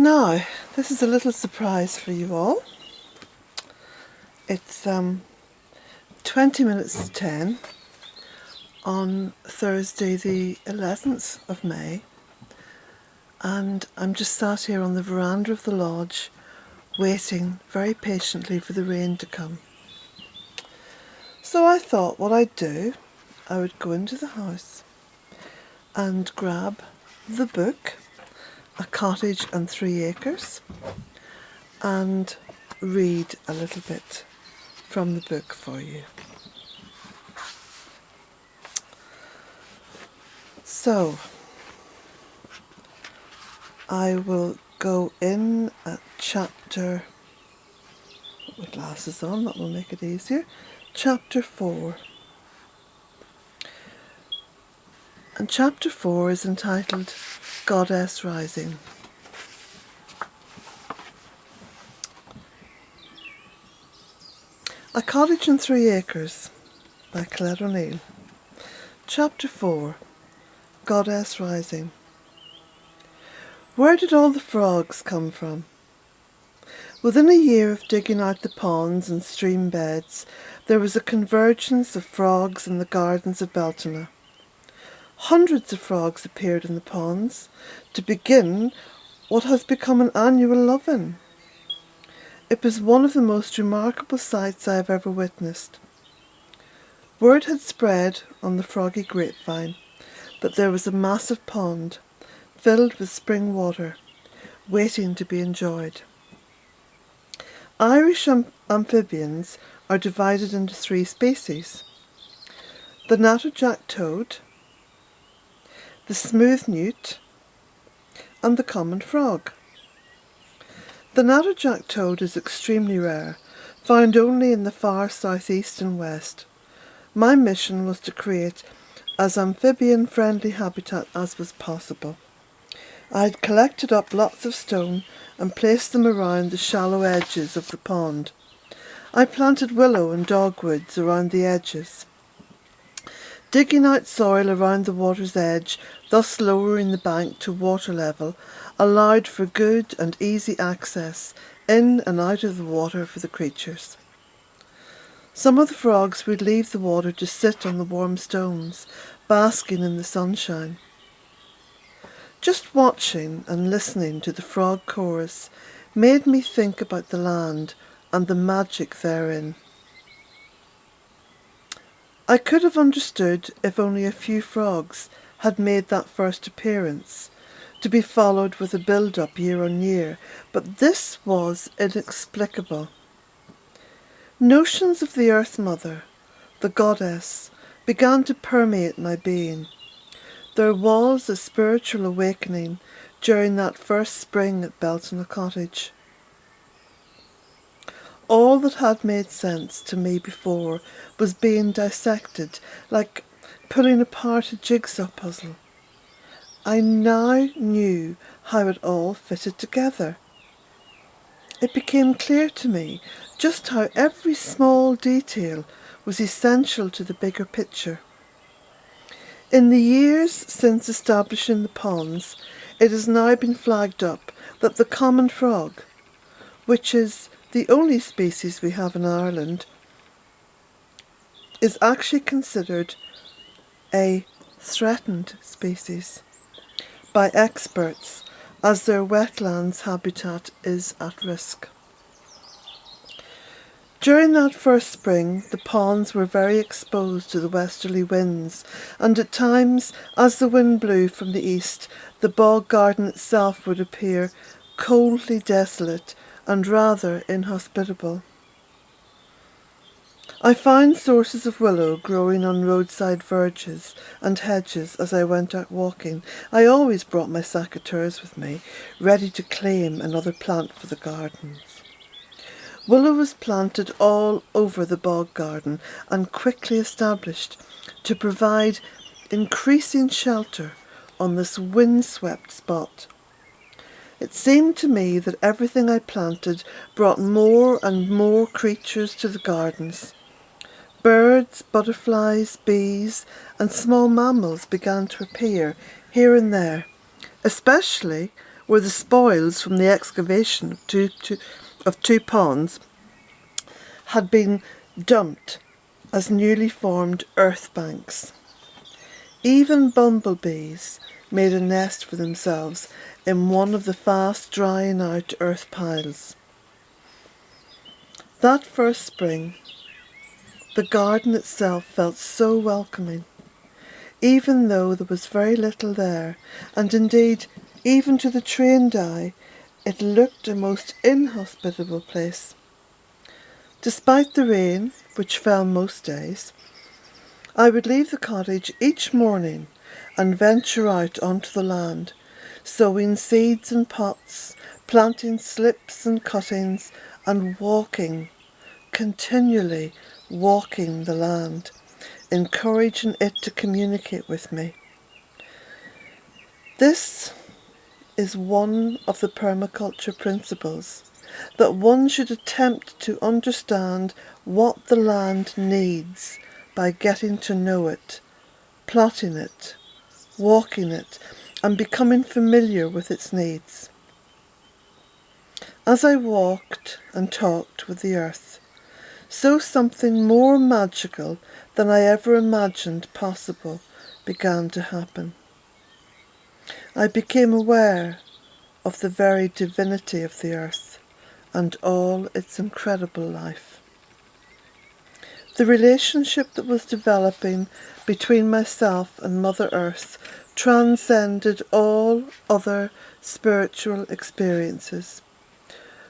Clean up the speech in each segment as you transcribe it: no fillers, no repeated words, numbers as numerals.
Now, this is a little surprise for you all. It's 20 minutes to 10 on Thursday the 11th of May, and I'm just sat here on the veranda of the lodge waiting very patiently for the rain to come. So I thought what I'd do, I would go into the house and grab the book, A Cottage and 3 Acres, and read a little bit from the book for you. So, I will go in at chapter, put my glasses on, that will make it easier, chapter 4. And chapter 4 is entitled Goddess Rising. A Cottage and 3 Acres by Claire O'Neill. Chapter 4, Goddess Rising. Where did all the frogs come from? Within a year of digging out the ponds and stream beds, there was a convergence of frogs in the gardens of Bealtaine. Hundreds of frogs appeared in the ponds to begin what has become an annual love-in. It was one of the most remarkable sights I have ever witnessed. Word had spread on the froggy grapevine that there was a massive pond filled with spring water, waiting to be enjoyed. Irish amphibians are divided into 3 species: the natterjack toad, the smooth newt, and the common frog. The natterjack toad is extremely rare, found only in the far southeast and west. My mission was to create as amphibian-friendly habitat as was possible. I had collected up lots of stone and placed them around the shallow edges of the pond. I planted willow and dogwoods around the edges. Digging out soil around the water's edge, thus lowering the bank to water level, allowed for good and easy access in and out of the water for the creatures. Some of the frogs would leave the water to sit on the warm stones, basking in the sunshine. Just watching and listening to the frog chorus made me think about the land and the magic therein. I could have understood if only a few frogs had made that first appearance, to be followed with a build-up year on year, but this was inexplicable. Notions of the Earth Mother, the goddess, began to permeate my being. There was a spiritual awakening during that first spring at Bealtaine Cottage. All that had made sense to me before was being dissected, like pulling apart a jigsaw puzzle. I now knew how it all fitted together. It became clear to me just how every small detail was essential to the bigger picture. In the years since establishing the ponds, it has now been flagged up that the common frog, which is the only species we have in Ireland, is actually considered a threatened species by experts, as their wetlands habitat is at risk. During that first spring, the ponds were very exposed to the westerly winds, and at times, as the wind blew from the east, the bog garden itself would appear coldly desolate and rather inhospitable. I found sources of willow growing on roadside verges and hedges as I went out walking. I always brought my secateurs with me, ready to claim another plant for the gardens. Willow was planted all over the bog garden and quickly established to provide increasing shelter on this windswept spot. It seemed to me that everything I planted brought more and more creatures to the gardens. Birds, butterflies, bees, and small mammals began to appear here and there, especially where the spoils from the excavation of two ponds had been dumped as newly formed earth banks. Even bumblebees made a nest for themselves in one of the fast drying out earth piles. That first spring, the garden itself felt so welcoming, even though there was very little there, and indeed, even to the trained eye, it looked a most inhospitable place. Despite the rain, which fell most days, I would leave the cottage each morning and venture out onto the land, sowing seeds in pots, planting slips and cuttings, and continually walking the land, encouraging it to communicate with me. This is one of the permaculture principles, that one should attempt to understand what the land needs by getting to know it, plotting it, walking it, and becoming familiar with its needs. As I walked and talked with the earth, so something more magical than I ever imagined possible began to happen. I became aware of the very divinity of the earth and all its incredible life. The relationship that was developing between myself and Mother Earth transcended all other spiritual experiences,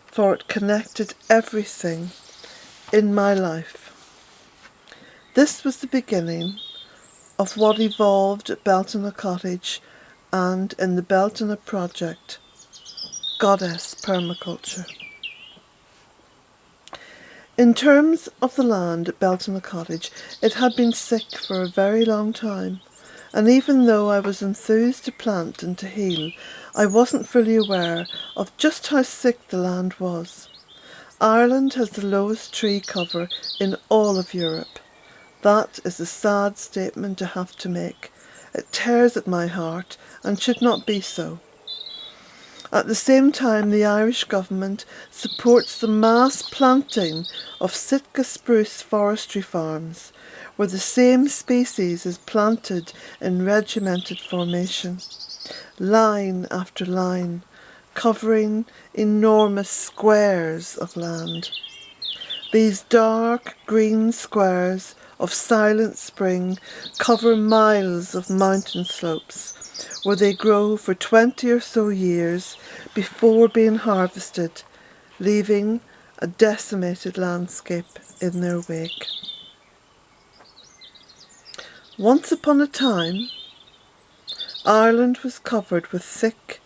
for it connected everything in my life. This was the beginning of what evolved at Bealtaine Cottage and in the Bealtaine project, Goddess Permaculture. In terms of the land at Bealtaine Cottage, it had been sick for a very long time, and even though I was enthused to plant and to heal, I wasn't fully aware of just how sick the land was. Ireland has the lowest tree cover in all of Europe. That is a sad statement to have to make. It tears at my heart and should not be so. At the same time, the Irish government supports the mass planting of Sitka spruce forestry farms, where the same species is planted in regimented formation, line after line, covering enormous squares of land. These dark green squares of silent spring cover miles of mountain slopes, where they grow for 20 or so years before being harvested, leaving a decimated landscape in their wake. Once upon a time, Ireland was covered with thick,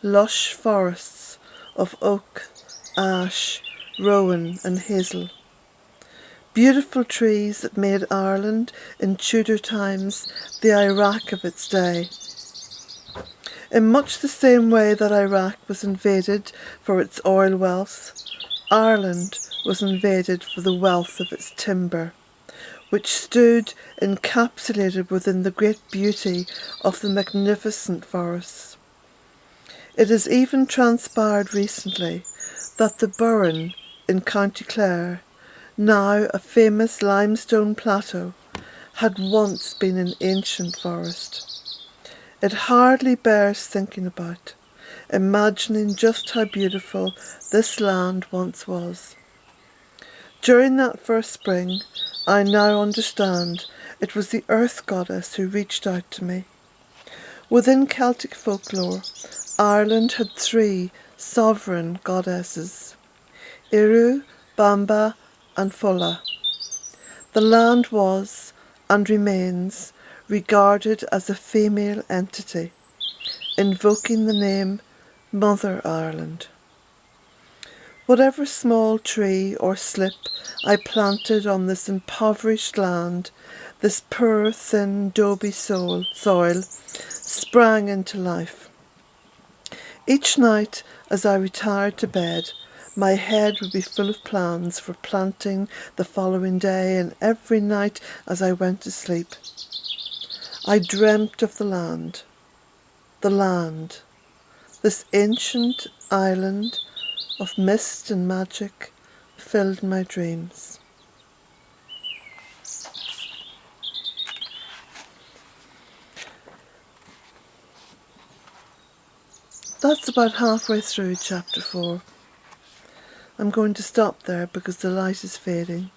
lush forests of oak, ash, rowan and hazel. Beautiful trees that made Ireland in Tudor times the Iraq of its day. In much the same way that Iraq was invaded for its oil wealth, Ireland was invaded for the wealth of its timber, which stood encapsulated within the great beauty of the magnificent forests. It has even transpired recently that the Burren in County Clare, now a famous limestone plateau, had once been an ancient forest. It hardly bears thinking about, imagining just how beautiful this land once was. During that first spring, I now understand it was the earth goddess who reached out to me. Within Celtic folklore, Ireland had 3 sovereign goddesses, Iru, Bamba and Folla. The land was, and remains, regarded as a female entity, invoking the name Mother Ireland. Whatever small tree or slip I planted on this impoverished land, this poor thin adobe soil, sprang into life. Each night as I retired to bed, my head would be full of plans for planting the following day, and every night as I went to sleep, I dreamt of the land, the This ancient island of mist and magic filled my dreams. That's about halfway through chapter 4. I'm going to stop there because the light is fading.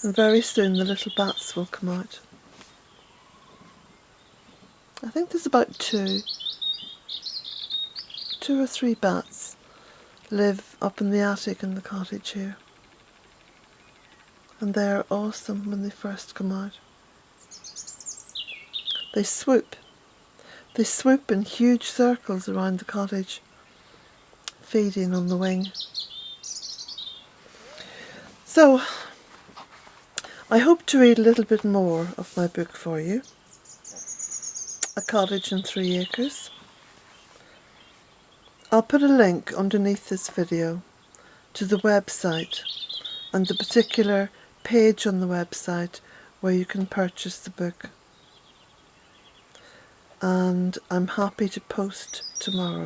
And very soon the little bats will come out. I think there's about two or three bats live up in the attic in the cottage here. And they're awesome when they first come out. They swoop. They swoop in huge circles around the cottage, feeding on the wing. So, I hope to read a little bit more of my book for you, A Cottage and 3 Acres. I'll put a link underneath this video to the website and the particular page on the website where you can purchase the book. And I'm happy to post tomorrow.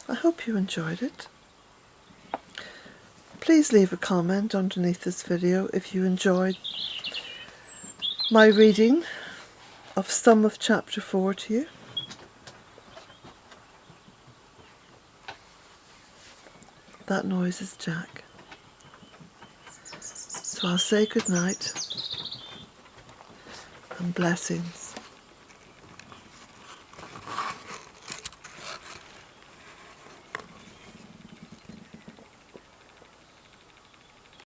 I hope you enjoyed it. Please leave a comment underneath this video if you enjoyed my reading of some of chapter 4 to you. That noise is Jack. So I'll say good night and blessings.